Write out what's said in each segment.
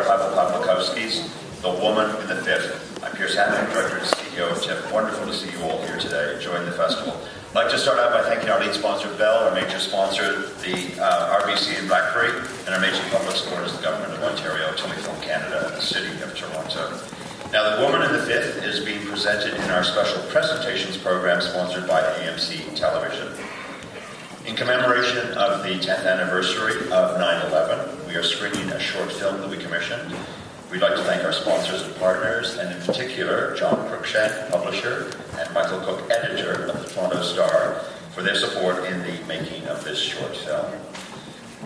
The Woman in the Fifth. I'm Pierce Hanlon, Director and CEO of TIFF. Wonderful to see you all here today enjoying the festival. I'd like to start out by thanking our lead sponsor, Bell, our major sponsor, the RBC and BlackBerry, and our major public supporters, the Government of Ontario, Telefilm Canada, and the City of Toronto. Now, The Woman in the Fifth is being presented in our special presentations program sponsored by AMC Television. In commemoration of the 10th anniversary of 9/11, we are screening a short film that we commissioned. We'd like to thank our sponsors and partners, and in particular, John Cruikshank, publisher, and Michael Cook, editor of the Toronto Star, for their support in the making of this short film.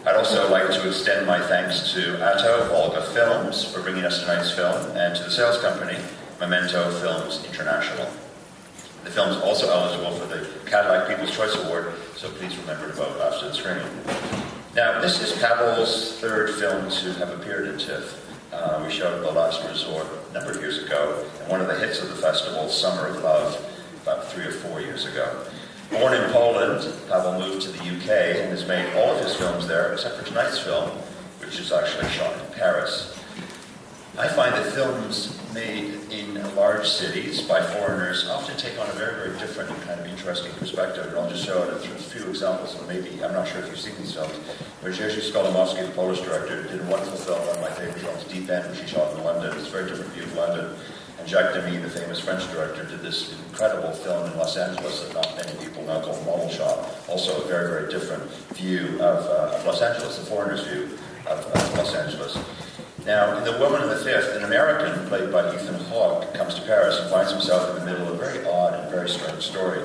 I'd also like to extend my thanks to Atto Volga Films for bringing us tonight's film, and to the sales company, Memento Films International. The film is also eligible for the Cadillac People's Choice Award, so please remember to vote after the screening. Now, this is Pavel's third film to have appeared in TIFF. We showed The Last Resort a number of years ago, and one of the hits of the festival, Summer of Love, about 3 or 4 years ago. Born in Poland, Pavel moved to the UK and has made all of his films there, except for tonight's film, which is actually shot in Paris. I find that films made in large cities by foreigners often take on a very, very different and kind of interesting perspective. And I'll just show it a few examples, and maybe, I'm not sure if you've seen these films, but Jerzy Skolimowski, the Polish director, did a wonderful film, one of my favorite films, Deep End, which he shot in London. It's a very different view of London. And Jacques Demy, the famous French director, did this incredible film in Los Angeles that not many people know called Model Shop. Also a very, very different view of Los Angeles, the foreigner's view of Los Angeles. Now, in The Woman in the Fifth, an American, played by Ethan Hawke, comes to Paris and finds himself in the middle of a very odd and very strange story.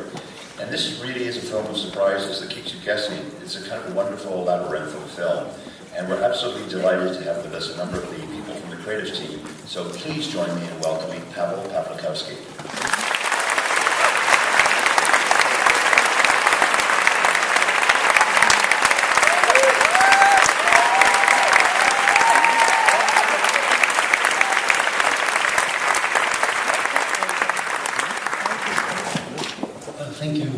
And this really is a film of surprises that keeps you guessing. It's a kind of a wonderful labyrinth of a film. And we're absolutely delighted to have with us a number of the people from the creative team. So please join me in welcoming Pavel Pawlikowski. Thank you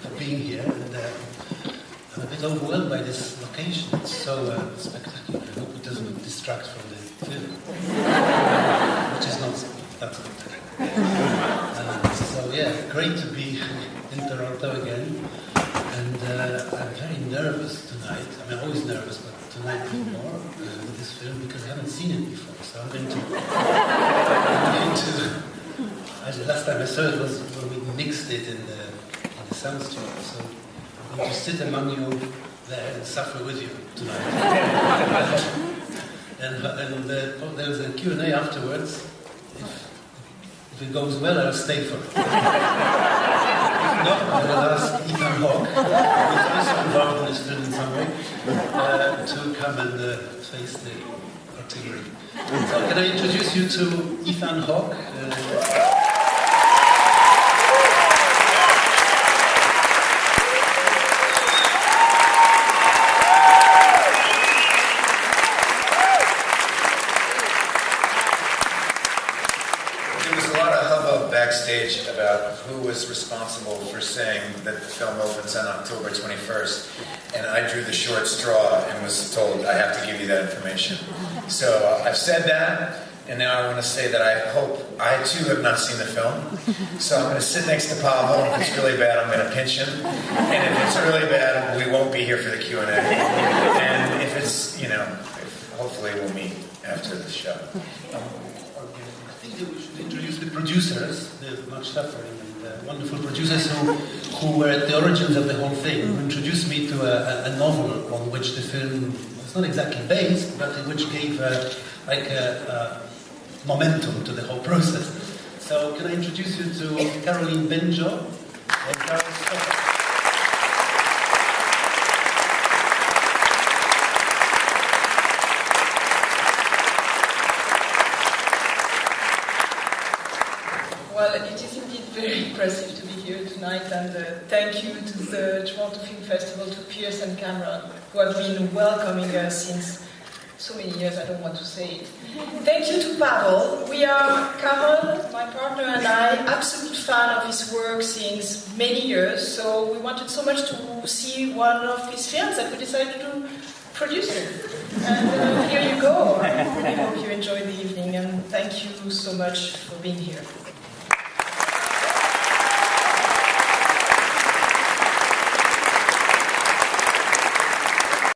for being here, and I'm a bit overwhelmed by this location. It's so spectacular. I hope it doesn't distract from the film, which is not that spectacular. So yeah, great to be in Toronto again, and I'm very nervous tonight. I mean, always nervous, but tonight even more with this film because I haven't seen it before. So I'm going to the last time I saw it was when we mixed it in the sound studio, so I'm going to sit among you there and suffer with you tonight. and there's a Q&A afterwards. If it goes well, I'll stay for it. If not, I will ask Ethan Hawke, who's also involved in this film in some way, to come and face the artillery. So can I introduce you to Ethan Hawke? Backstage about who was responsible for saying that the film opens on October 21st, and I drew the short straw and was told I have to give you that information. So I've said that, and now I want to say that I too have not seen the film, so I'm going to sit next to Pavel. If it's really bad, I'm going to pinch him, and if it's really bad, we won't be here for the Q&A, and if it's, hopefully we'll meet after the show. I think we should introduce the producers, the much suffering and wonderful producers who were at the origins of the whole thing, who introduced me to a novel on which the film was not exactly based, but which gave a momentum to the whole process. So can I introduce you to Caroline Benjo and Carol Scott. Well, it is indeed very impressive to be here tonight, and thank you to the Toronto Film Festival, to Pierce and Cameron, who have been welcoming us since so many years, I don't want to say it. Thank you to Pavel. We are, Cameron, my partner, and I, absolute fan of his work since many years, so we wanted so much to see one of his films that we decided to produce it. And here you go. I hope you thank you so much for being here.